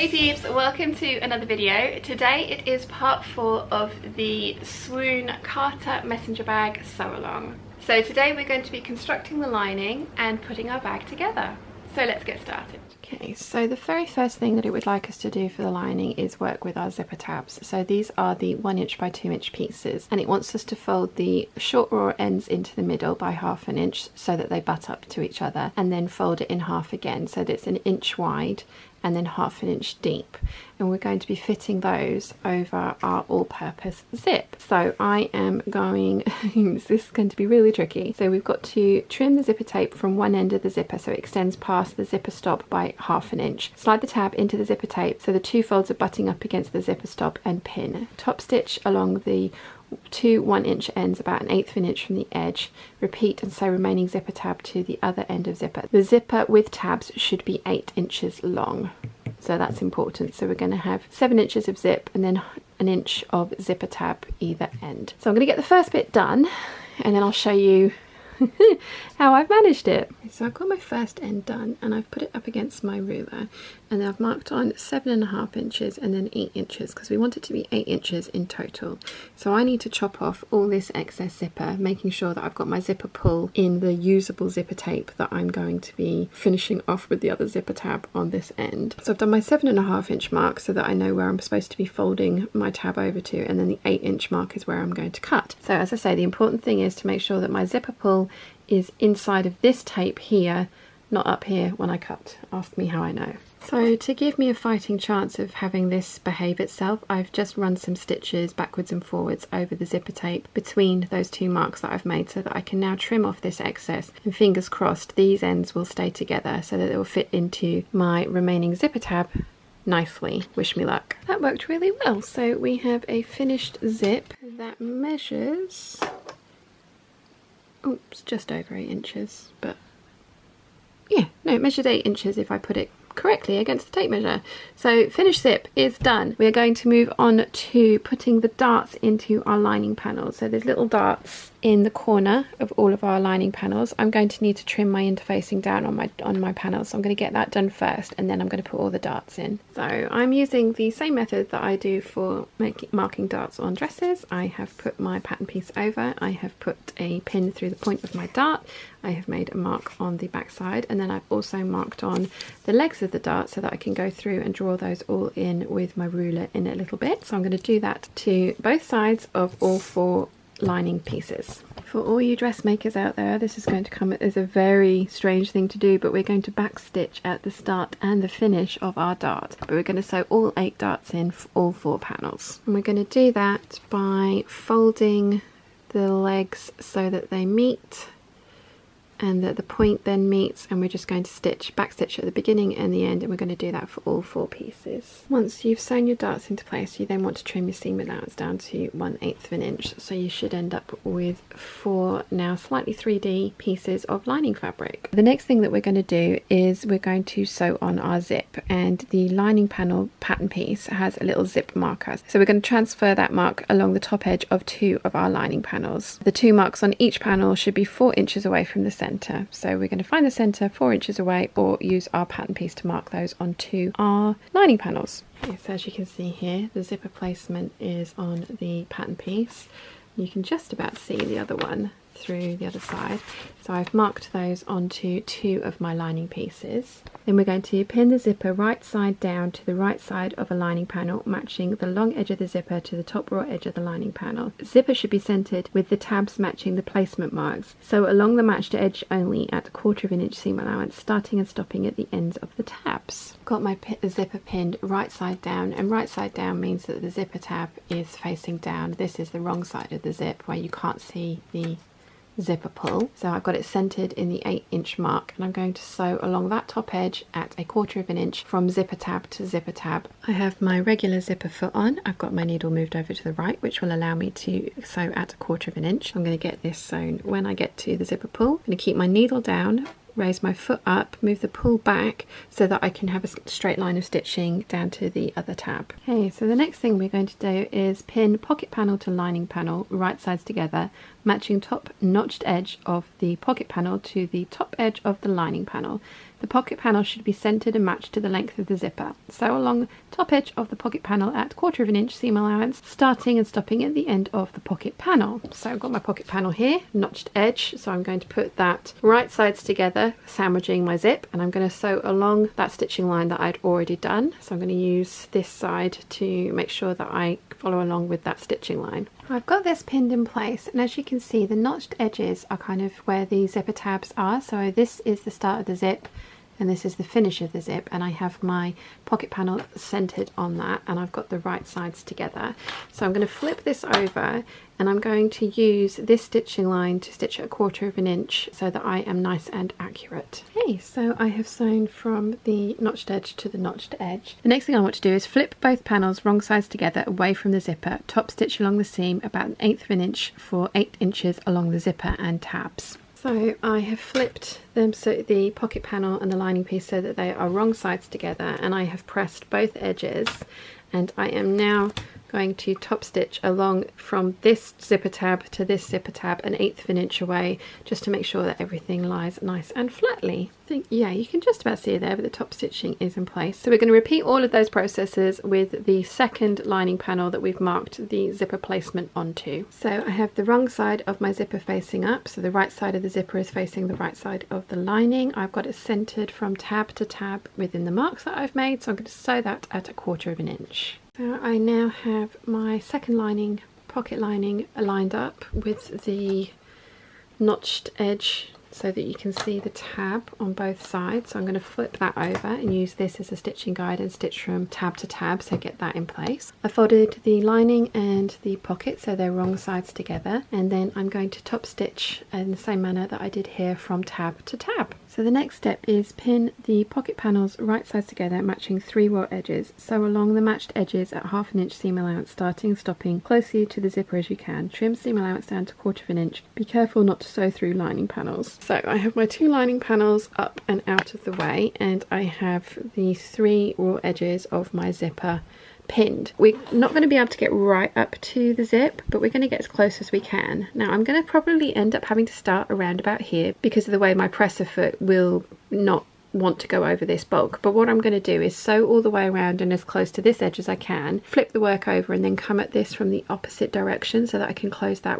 Hey peeps, welcome to another video. Today it is part 4 of the Swoon Carter messenger bag sew along. So today we're going to be constructing the lining and putting our bag together. So let's get started. Okay, so the very first thing that it would like us to do for the lining is work with our zipper tabs. So these are the 1 inch by 2 inch pieces, and it wants us to fold the short raw ends into the middle by 1/2 inch so that they butt up to each other, and then fold it in half again so that it's 1 inch wide and then 1/2 inch deep, and we're going to be fitting those over our all-purpose zip. So I am going this is going to be really tricky. So we've got to trim the zipper tape from one end of the zipper so it extends past the zipper stop by 1/2 inch. Slide the tab into the zipper tape so the two folds are butting up against the zipper stop, and pin. Top stitch along the two 1 inch ends about 1/8 of an inch from the edge. Repeat and sew remaining zipper tab to the other end of zipper. The zipper with tabs should be 8 inches long, so that's important. So we're going to have 7 inches of zip and then 1 inch of zipper tab either end. So I'm going to get the first bit done and then I'll show you how I've managed it. So I've got my first end done and I've put it up against my ruler, and then I've marked on 7.5 inches and then 8 inches because we want it to be 8 inches in total. So I need to chop off all this excess zipper, making sure that I've got my zipper pull in the usable zipper tape that I'm going to be finishing off with the other zipper tab on this end. So I've done my 7.5 inch mark so that I know where I'm supposed to be folding my tab over to, and then the 8 inch mark is where I'm going to cut. So as I say, the important thing is to make sure that my zipper pull is inside of this tape here, not up here when I cut. Ask me how I know. So to give me a fighting chance of having this behave itself, I've just run some stitches backwards and forwards over the zipper tape between those two marks that I've made so that I can now trim off this excess, and fingers crossed these ends will stay together so that it will fit into my remaining zipper tab nicely. Wish me luck. That worked really well. So we have a finished zip that measures, oops, just over 8 inches, but yeah, no, it measured 8 inches if I put it correctly against the tape measure. So finished zip is done. We are going to move on to putting the darts into our lining panels. So there's little darts in the corner of all of our lining panels. I'm going to need to trim my interfacing down on my panels, so I'm going to get that done first and then I'm going to put all the darts in. So I'm using the same method that I do for marking darts on dresses. I have put my pattern piece over, I have put a pin through the point of my dart, I have made a mark on the back side, and then I've also marked on the legs of the dart so that I can go through and draw those all in with my ruler in a little bit. So I'm going to do that to both sides of all 4 lining pieces. For all you dressmakers out there, this is going to come as a very strange thing to do, but we're going to back stitch at the start and the finish of our dart, but we're going to sew all 8 darts in for all 4 panels, and we're going to do that by folding the legs so that they meet and that the point then meets, and we're just going to back stitch at the beginning and the end, and we're going to do that for all 4 pieces. Once you've sewn your darts into place, you then want to trim your seam allowance down to 1/8 of an inch, so you should end up with 4 now slightly 3D pieces of lining fabric. The next thing that we're going to do is we're going to sew on our zip, and the lining panel pattern piece has a little zip marker, so we're going to transfer that mark along the top edge of 2 of our lining panels. The 2 marks on each panel should be 4 inches away from the centre. So we're going to find the centre 4 inches away, or use our pattern piece to mark those onto our lining panels. Okay, so as you can see here, the zipper placement is on the pattern piece. You can just about see the other one through the other side. So I've marked those onto 2 of my lining pieces. Then we're going to pin the zipper right side down to the right side of a lining panel, matching the long edge of the zipper to the top raw edge of the lining panel. The zipper should be centered with the tabs matching the placement marks. So along the matched edge only at 1/4 of an inch seam allowance, starting and stopping at the ends of the tabs. Got my zipper pinned right side down, and right side down means that the zipper tab is facing down. This is the wrong side of the zip where you can't see the zipper pull. So I've got it centered in the 8 inch mark, and I'm going to sew along that top edge at 1/4 of an inch from zipper tab to zipper tab. I have my regular zipper foot on. I've got my needle moved over to the right, which will allow me to sew at 1/4 of an inch. I'm going to get this sewn when I get to the zipper pull. I'm going to keep my needle down, raise my foot up, move the pull back so that I can have a straight line of stitching down to the other tab. Okay, so the next thing we're going to do is pin pocket panel to lining panel, right sides together, matching top notched edge of the pocket panel to the top edge of the lining panel. The pocket panel should be centered and matched to the length of the zipper. Sew along top edge of the pocket panel at 1/4 inch seam allowance, starting and stopping at the end of the pocket panel. So I've got my pocket panel here, notched edge, so I'm going to put that right sides together, sandwiching my zip, and I'm going to sew along that stitching line that I'd already done. So I'm going to use this side to make sure that I follow along with that stitching line. I've got this pinned in place, and as you can see, the notched edges are kind of where the zipper tabs are. So this is the start of the zip and this is the finish of the zip, and I have my pocket panel centered on that, and I've got the right sides together. So I'm going to flip this over and I'm going to use this stitching line to stitch at 1/4 inch so that I am nice and accurate. Okay, so I have sewn from the notched edge to the notched edge. The next thing I want to do is flip both panels wrong sides together away from the zipper, top stitch along the seam about 1/8 inch for 8 inches along the zipper and tabs. So I have flipped them, so the pocket panel and the lining piece, so that they are wrong sides together, and I have pressed both edges, and I am now going to top stitch along from this zipper tab to this zipper tab 1/8 inch away, just to make sure that everything lies nice and flatly. I think, yeah, you can just about see it there, but the top stitching is in place. So we're going to repeat all of those processes with the second lining panel that we've marked the zipper placement onto. So I have the wrong side of my zipper facing up, so the right side of the zipper is facing the right side of the lining. I've got it centered from tab to tab within the marks that I've made, so I'm going to sew that at 1/4 inch. So I now have my second lining, pocket lining, lined up with the notched edge so that you can see the tab on both sides. So I'm going to flip that over and use this as a stitching guide and stitch from tab to tab, so get that in place. I folded the lining and the pocket so they're wrong sides together, and then I'm going to top stitch in the same manner that I did here from tab to tab. So the next step is pin the pocket panels right sides together, matching 3 raw edges. Sew along the matched edges at 1/2 inch seam allowance, starting and stopping closely to the zipper as you can. Trim seam allowance down to 1/4 inch. Be careful not to sew through lining panels. So I have my 2 lining panels up and out of the way, and I have the 3 raw edges of my zipper pinned. We're not going to be able to get right up to the zip, but we're going to get as close as we can. Now I'm going to probably end up having to start around about here because of the way my presser foot will not want to go over this bulk, but what I'm going to do is sew all the way around and as close to this edge as I can, flip the work over, and then come at this from the opposite direction so that I can close that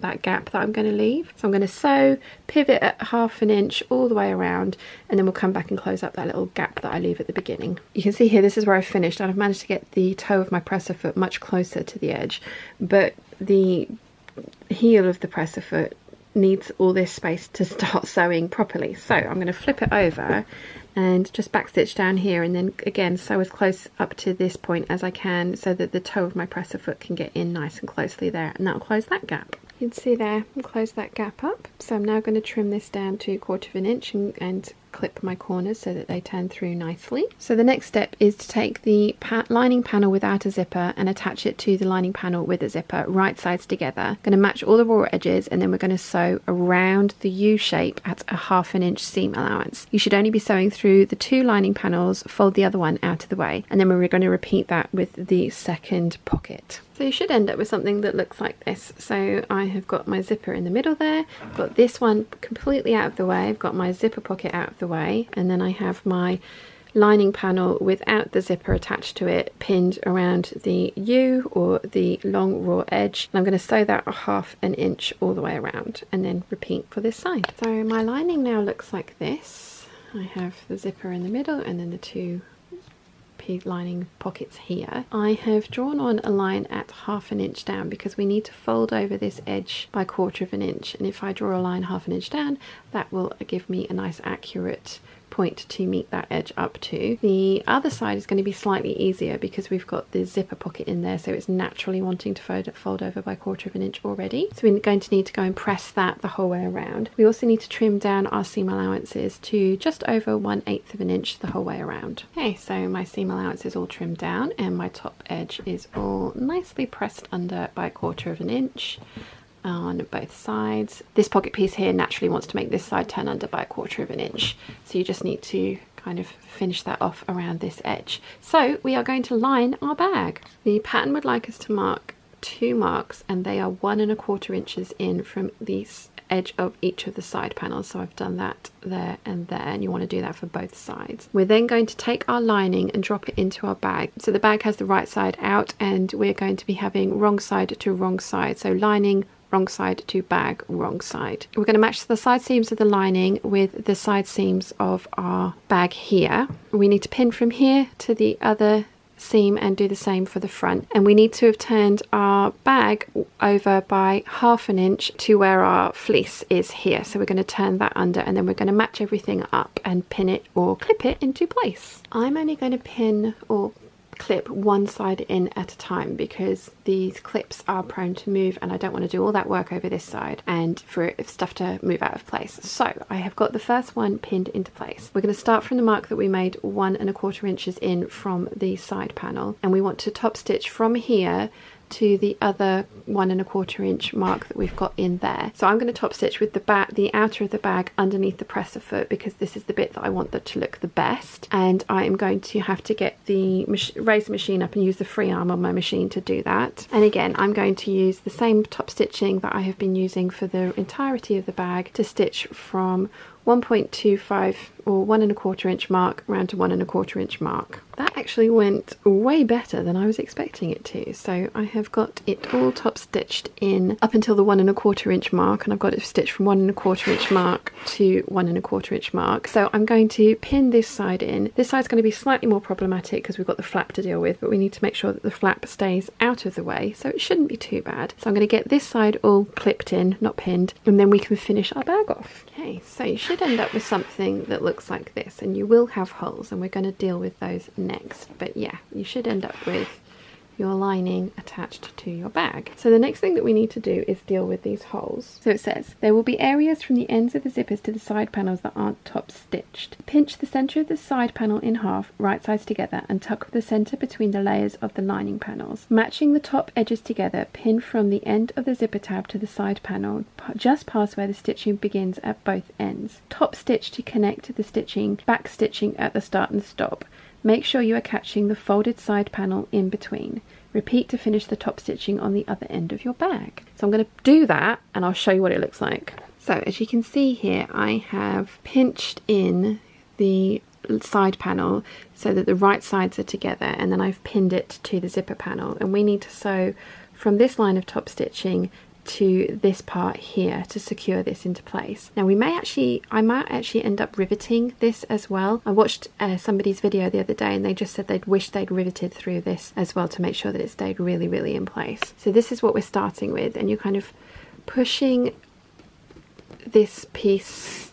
that gap that I'm going to leave. So I'm going to sew, pivot at 1/2 inch all the way around, and then we'll come back and close up that little gap that I leave at the beginning. You can see here, this is where I've finished, and I've managed to get the toe of my presser foot much closer to the edge, but the heel of the presser foot needs all this space to start sewing properly. So I'm going to flip it over and just backstitch down here, and then again sew as close up to this point as I can so that the toe of my presser foot can get in nice and closely there, and that'll close that gap. You can see there, and close that gap up. So I'm now going to trim this down to 1/4 inch and clip my corners so that they turn through nicely. So the next step is to take the lining panel without a zipper and attach it to the lining panel with a zipper, right sides together. I'm going to match all the raw edges, and then we're going to sew around the U shape at 1/2 inch seam allowance. You should only be sewing through the 2 lining panels, fold the other one out of the way, and then we're going to repeat that with the second pocket. So you should end up with something that looks like this. So I have got my zipper in the middle there, I've got this one completely out of the way, I've got my zipper pocket out of the way, and then I have my lining panel without the zipper attached to it pinned around the U or the long raw edge. And I'm going to sew that 1/2 inch all the way around, and then repeat for this side. So my lining now looks like this. I have the zipper in the middle and then the 2 lining pockets here. I have drawn on a line at 1/2 inch down because we need to fold over this edge by 1/4 inch, and if I draw a line 1/2 inch down, that will give me a nice accurate point to meet that edge up to. The other side is going to be slightly easier because we've got the zipper pocket in there, so it's naturally wanting to fold over by 1/4 inch already. So we're going to need to go and press that the whole way around. We also need to trim down our seam allowances to just over 1/8 inch the whole way around. Okay, so my seam allowance is all trimmed down and my top edge is all nicely pressed under by 1/4 inch on both sides. This pocket piece here naturally wants to make this side turn under by 1/4 inch, so you just need to kind of finish that off around this edge. So we are going to line our bag. The pattern would like us to mark 2 marks, and they are 1 1/4 inches in from the edge of each of the side panels. So I've done that there and there, and you want to do that for both sides. We're then going to take our lining and drop it into our bag. So the bag has the right side out, and we're going to be having wrong side to wrong side. So lining, wrong side to bag, wrong side. We're going to match the side seams of the lining with the side seams of our bag here. We need to pin from here to the other seam and do the same for the front, and we need to have turned our bag over by 1/2 inch to where our fleece is here. So we're going to turn that under, and then we're going to match everything up and pin it or clip it into place. I'm only going to pin or clip one side in at a time because these clips are prone to move, and I don't want to do all that work over this side and for stuff to move out of place. So I have got the first one pinned into place. We're going to start from the mark that we made 1 1/4 inches in from the side panel, and we want to top stitch from here to the other 1 1/4 inch mark that we've got in there. So I'm going to top stitch with the outer of the bag underneath the presser foot, because this is the bit that I want that to look the best, and I am going to have to get the raise the machine up and use the free arm on my machine to do that. And again, I'm going to use the same top stitching that I have been using for the entirety of the bag to stitch from 1.25 or 1 1/4 inch mark around to 1 1/4 inch mark. That actually went way better than I was expecting it to. So I have got it all top stitched in up until the 1 1/4 inch mark, and I've got it stitched from 1 1/4 inch mark to 1 1/4 inch mark. So I'm going to pin this side in. This side's going to be slightly more problematic because we've got the flap to deal with, but we need to make sure that the flap stays out of the way, so it shouldn't be too bad. So I'm going to get this side all clipped in, not pinned, and then we can finish our bag off. Okay, so you should end up with something that looks like this, and you will have holes, and we're going to deal with those next. But yeah, you should end up with your lining attached to your bag. So the next thing that we need to do is deal with these holes. So it says, there will be areas from the ends of the zippers to the side panels that aren't top stitched. Pinch the center of the side panel in half, right sides together, and tuck the center between the layers of the lining panels. Matching the top edges together, pin from the end of the zipper tab to the side panel, just past where the stitching begins at both ends. Top stitch to connect the stitching, back stitching at the start and stop. Make sure you are catching the folded side panel in between. Repeat to finish the top stitching on the other end of your bag. So I'm going to do that, and I'll show you what it looks like. So as you can see here, I have pinched in the side panel so that the right sides are together, and then I've pinned it to the zipper panel, and we need to sew from this line of top stitching to this part here to secure this into place. Now I might actually end up riveting this as well. I watched somebody's video the other day, and they just said they'd wish they'd riveted through this as well to make sure that it stayed really in place. So this is what we're starting with, and you're kind of pushing this piece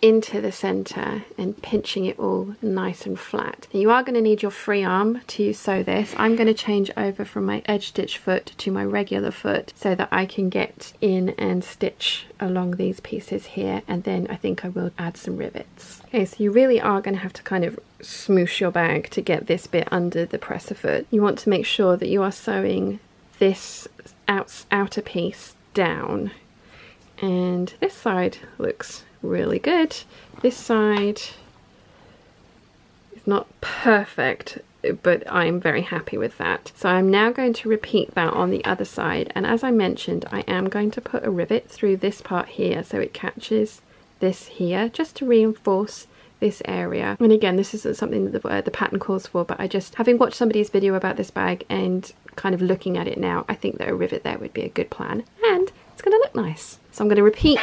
into the center and pinching it all nice and flat. Now you are going to need your free arm to sew this. I'm going to change over from my edge stitch foot to my regular foot so that I can get in and stitch along these pieces here, and then I think I will add some rivets. Okay, so you really are going to have to kind of smoosh your bag to get this bit under the presser foot. You want to make sure that you are sewing this outer piece down, and this side looks really good. This side is not perfect, but I'm very happy with that. So I'm now going to repeat that on the other side, and as I mentioned, I am going to put a rivet through this part here so it catches this here, just to reinforce this area. And again, this isn't something that the pattern calls for, but I just, having watched somebody's video about this bag and kind of looking at it now, I think that a rivet there would be a good plan, and it's going to look nice. So I'm going to repeat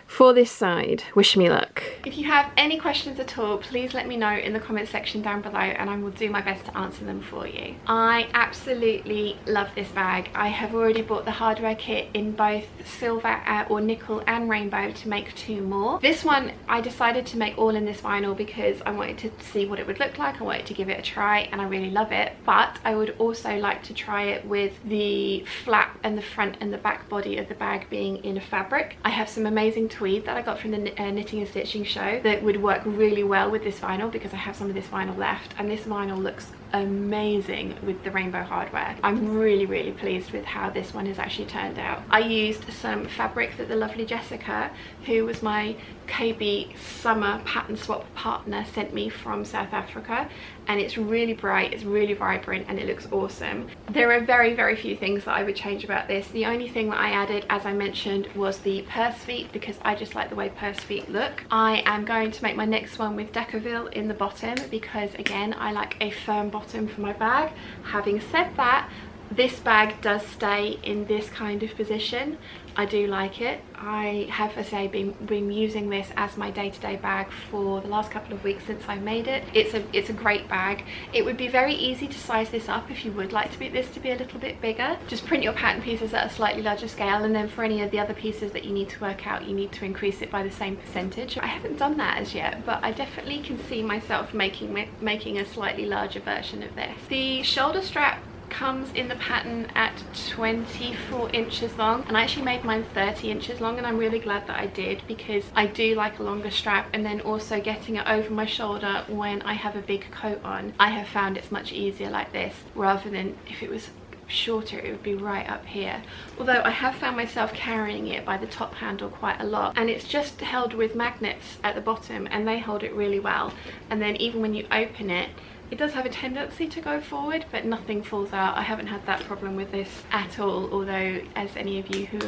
for this side. Wish me luck. If you have any questions at all, please let me know in the comment section down below, and I will do my best to answer them for you. I absolutely love this bag. I have already bought the hardware kit in both silver or nickel and rainbow to make 2 more. This one I decided to make all in this vinyl because I wanted to see what it would look like. I wanted to give it a try, and I really love it, but I would also like to try it with the flap and the front and the back body of the bag being in a fabric. I have some amazing tweed that I got from the knitting and stitching show that would work really well with this vinyl, because I have some of this vinyl left, and this vinyl looks amazing with the rainbow hardware. I'm really pleased with how this one has actually turned out. I used some fabric that the lovely Jessica, who was my KB summer pattern swap partner, sent me from South Africa, and it's really bright, it's really vibrant, and it looks awesome. There are very few things that I would change about this. The only thing that I added, as I mentioned, was the purse feet, because I just like the way purse feet look. I am going to make my next one with Decoville in the bottom, because again, I like a firm bottom for my bag. Having said that, this bag does stay in this kind of position. I do like it. I have, as I say, been using this as my day-to-day bag for the last couple of weeks since I made it. It's a great bag. It would be very easy to size this up if you would like this to be a little bit bigger. Just print your pattern pieces at a slightly larger scale, and then for any of the other pieces that you need to work out, you need to increase it by the same percentage. I haven't done that as yet, but I definitely can see myself making a slightly larger version of this. The shoulder strap comes in the pattern at 24 inches long, and I actually made mine 30 inches long, and I'm really glad that I did, because I do like a longer strap, and then also getting it over my shoulder when I have a big coat on. I have found it's much easier like this, rather than if it was shorter it would be right up here. Although I have found myself carrying it by the top handle quite a lot, and it's just held with magnets at the bottom, and they hold it really well, and then even when you open it, it does have a tendency to go forward, but nothing falls out. I haven't had that problem with this at all, although as any of you who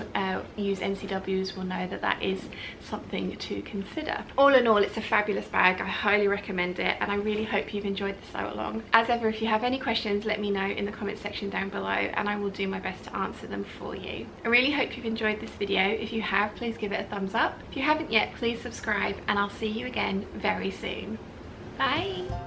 use NCWs will know that that is something to consider. All in all, it's a fabulous bag. I highly recommend it, and I really hope you've enjoyed the sew along. As ever, if you have any questions, let me know in the comment section down below, and I will do my best to answer them for you. I really hope you've enjoyed this video. If you have, please give it a thumbs up. If you haven't yet, please subscribe, and I'll see you again very soon. Bye!